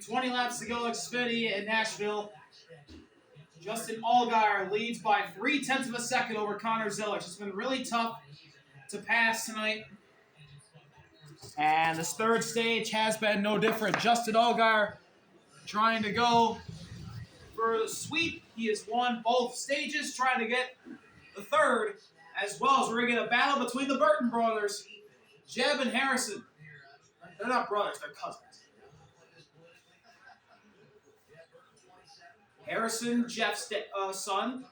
20 laps to go, Xfinity in Nashville. Justin Allgaier leads by 0.3 of a second over Connor Zilisch. It's been really tough to pass tonight. And this third stage has been no different. Justin Allgaier trying to go for the sweep. He has won both stages, trying to get the third, as well as we're going to get a battle between the Burton brothers, Jeb and Harrison. They're not brothers, they're cousins. Harrison, Jeff's son.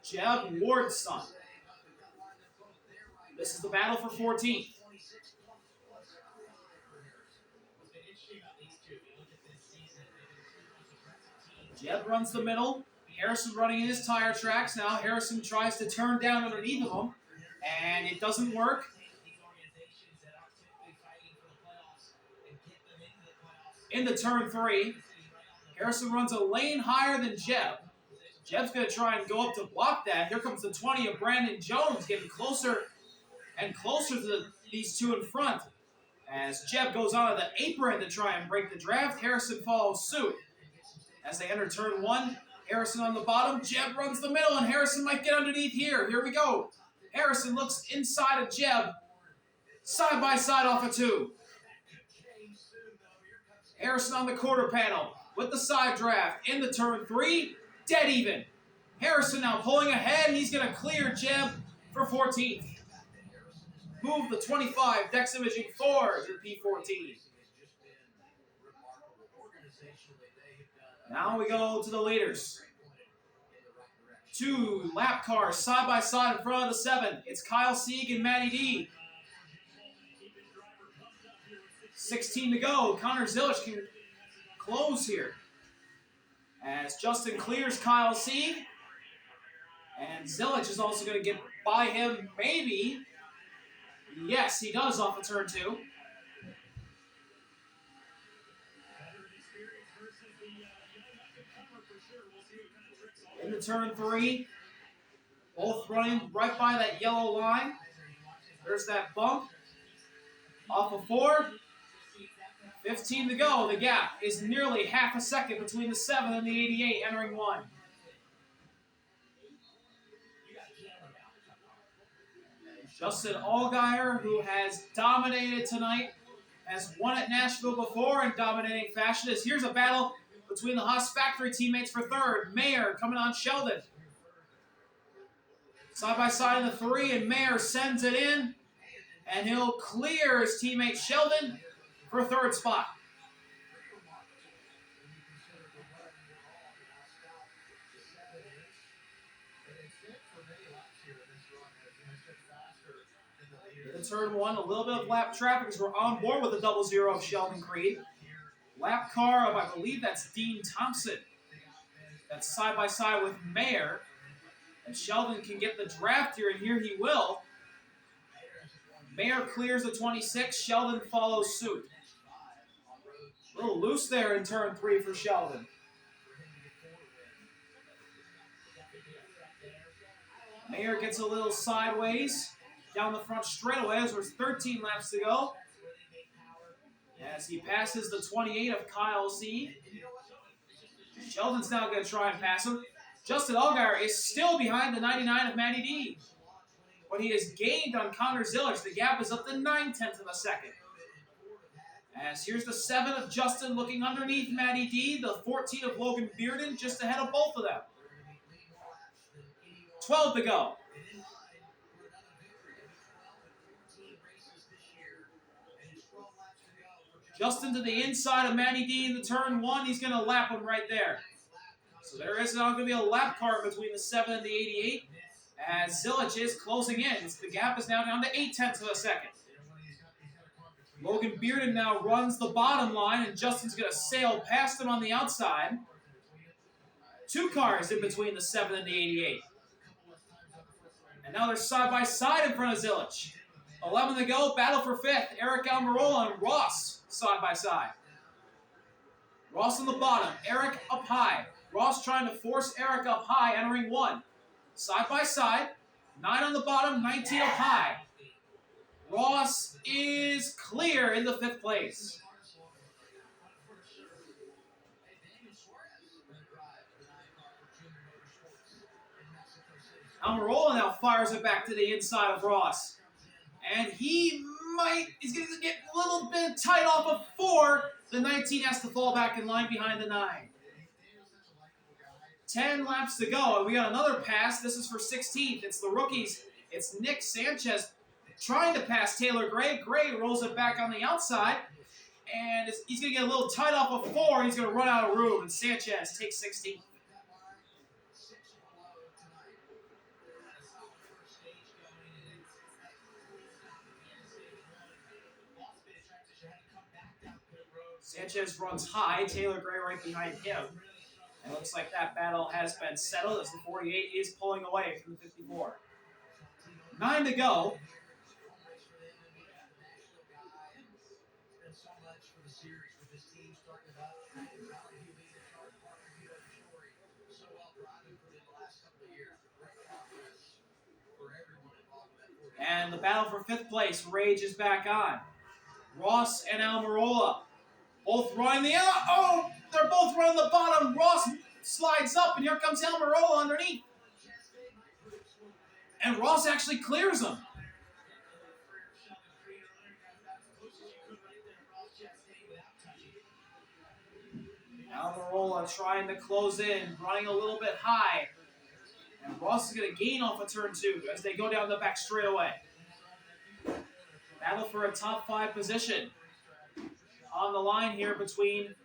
Jeb, Ward's son. This is the battle for 14th. Jeb runs the middle. Harrison running in his tire tracks now. Harrison tries to turn down underneath of him, and it doesn't work. Into turn 3. Harrison runs a lane higher than Jeb. Jeb's going to try and go up to block that. Here comes the 20 of Brandon Jones, getting closer and closer to these two in front. As Jeb goes onto the apron to try and break the draft, Harrison follows suit. As they enter turn 1, Harrison on the bottom. Jeb runs the middle, and Harrison might get underneath here. Here we go. Harrison looks inside of Jeb. Side by side off of 2. Harrison on the quarter panel with the side draft. In the turn 3, dead even. Harrison now pulling ahead, and he's going to clear Jeb for 14th. Move the 25 Dex Imaging forward to P14. Now we go to the leaders. 2 lap cars side by side in front of the 7. It's Kyle Sieg and Matty D. 16 to go. Connor Zilisch can close here. As Justin clears Kyle Sieg. And Zilisch is also going to get by him, maybe. Yes, he does off of turn 2. Into turn 3. Both running right by that yellow line. There's that bump. Off of 4. 15 to go. The gap is nearly half a second between the 7 and the 88 entering 1. Justin Allgaier, who has dominated tonight, has won at Nashville before in dominating fashion. As here's a battle between the Haas Factory teammates for 3rd. Mayer coming on Sheldon. Side by side in the 3, and Mayer sends it in. And he'll clear his teammate Sheldon for 3rd spot. In turn 1, a little bit of lap traffic as we're on board with the 00 of Sheldon Creed. Lap car of, I believe that's Dean Thompson. That's side by side with Mayer. And Sheldon can get the draft here, and here he will. Mayer clears the 26. Sheldon follows suit. A little loose there in turn 3 for Sheldon. Mayer gets a little sideways down the front straightaway as there's 13 laps to go. As he passes the 28 of Kyle C. Sheldon's now going to try and pass him. Justin Allgaier is still behind the 99 of Matty D. But he has gained on Connor Zilisch. The gap is up to 0.9 of a second. As here's the 7 of Justin looking underneath Matty D. The 14 of Logan Bearden just ahead of both of them. 12 to go. Justin to the inside of Matty D in the turn 1. He's going to lap him right there. So there is now going to be a lap car between the 7 and the 88. As Zilisch is closing in. The gap is now down to 0.8 of a second. Logan Bearden now runs the bottom line, and Justin's going to sail past him on the outside. 2 cars in between the 7 and the 88. And now they're side by side in front of Zilisch. 11 to go, battle for 5th. Eric Almirola and Ross side by side. Ross on the bottom, Eric up high. Ross trying to force Eric up high, entering 1. Side by side, 9 on the bottom, 19 up high. Ross is clear in the 5th place. Almirola now fires it back to the inside of Ross. And he's going to get a little bit tight off of 4. The 19 has to fall back in line behind the 9. 10 laps to go, and we got another pass. This is for 16th. It's the rookies. It's Nick Sanchez trying to pass Taylor Gray. Gray rolls it back on the outside, and he's going to get a little tight off of 4. He's going to run out of room, and Sanchez takes 16th. Sanchez runs high. Taylor Gray right behind him. And it looks like that battle has been settled as the 48 is pulling away from the 54. 9 to go. And the battle for 5th place rages back on. Ross and Almirola both running the... Oh! They're both running the bottom. Ross slides up, and here comes Almirola underneath. And Ross actually clears him. Almirola trying to close in, running a little bit high. And Ross is going to gain off of turn 2 as they go down the back straightaway. Battle for a top 5 position. On the line here between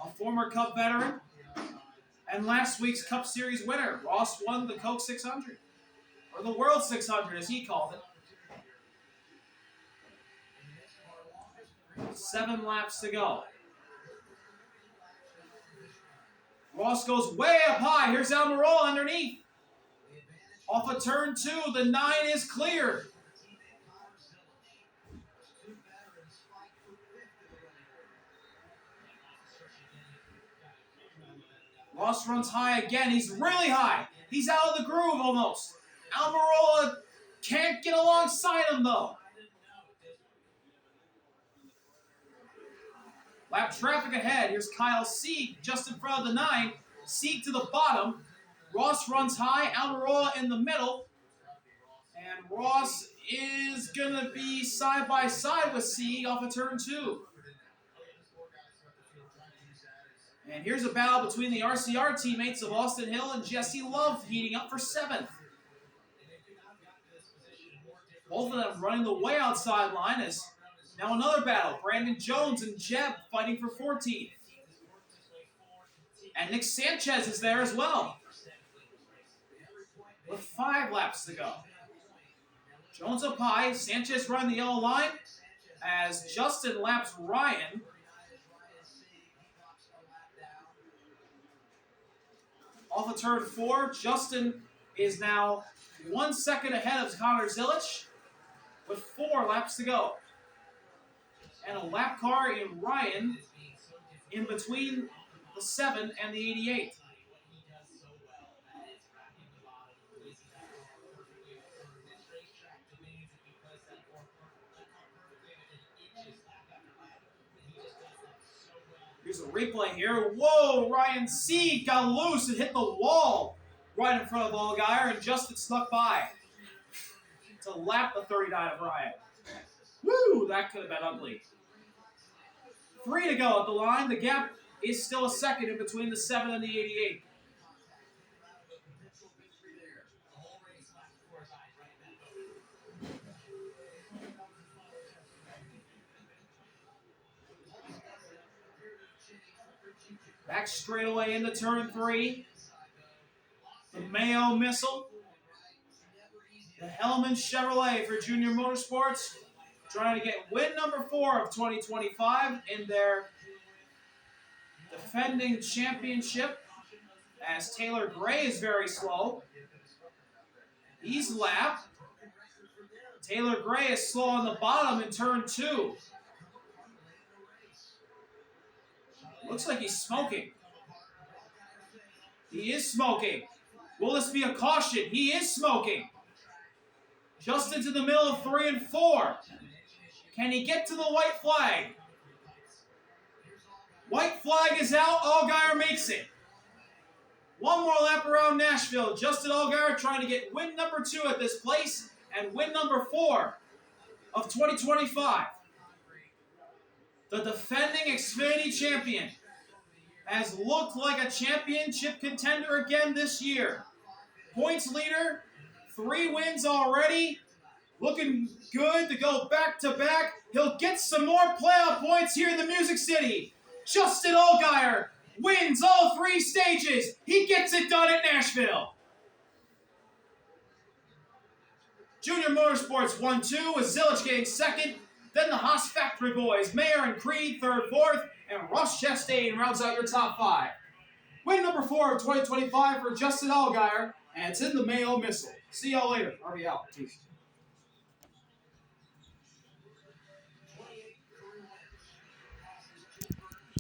a former Cup veteran and last week's Cup Series winner. Ross won the Coke 600, or the World 600 as he called it. 7 laps to go. Ross goes way up high. Here's Almirola underneath. Off of turn 2, the 9 is cleared. Ross runs high again. He's really high. He's out of the groove almost. Almirola can't get alongside him though. Lap traffic ahead. Here's Kyle Sieg just in front of the 9. Sieg to the bottom. Ross runs high. Almirola in the middle. And Ross is going to be side by side with Sieg off of turn 2. And here's a battle between the RCR teammates of Austin Hill and Jesse Love heating up for 7th. Both of them running the way outside line as now another battle. Brandon Jones and Jeb fighting for 14th. And Nick Sanchez is there as well, with 5 laps to go. Jones up high. Sanchez running the yellow line as Justin laps Ryan. Off of turn 4, Justin is now 1 second ahead of Connor Zilich with 4 laps to go. And a lap car in Ryan in between the 7 and the 88. Here's a replay here. Whoa, Ryan Sieg got loose and hit the wall right in front of Allgaier, and Justin snuck by to lap the 39 of Ryan. Woo, that could have been ugly. 3 to go at the line. The gap is still a second in between the 7 and the 88. Back straightaway into turn 3. The Mayo Missile. The Hellman Chevrolet for Junior Motorsports, trying to get win number 4 of 2025 in their defending championship, as Taylor Gray is very slow. He's lapped. Taylor Gray is slow on the bottom in turn 2. Looks like he's smoking. He is smoking. Will this be a caution? He is smoking. Just into the middle of 3 and 4. Can he get to the white flag? White flag is out. Allgaier makes it. One more lap around Nashville. Justin Allgaier trying to get win number 2 at this place and win number 4 of 2025. The defending Xfinity champion has looked like a championship contender again this year. Points leader, 3 wins already. Looking good to go back-to-back. He'll get some more playoff points here in the Music City. Justin Allgaier wins all 3 stages. He gets it done at Nashville. Junior Motorsports 1-2 with Zilich getting second. Then the Haas Factory Boys, Mayer and Creed, 3rd, 4th, and Ross Chastain rounds out your top 5. Win number 4 of 2025 for Justin Allgaier, and it's in the Mayo Missile. See y'all later. RB out. Peace.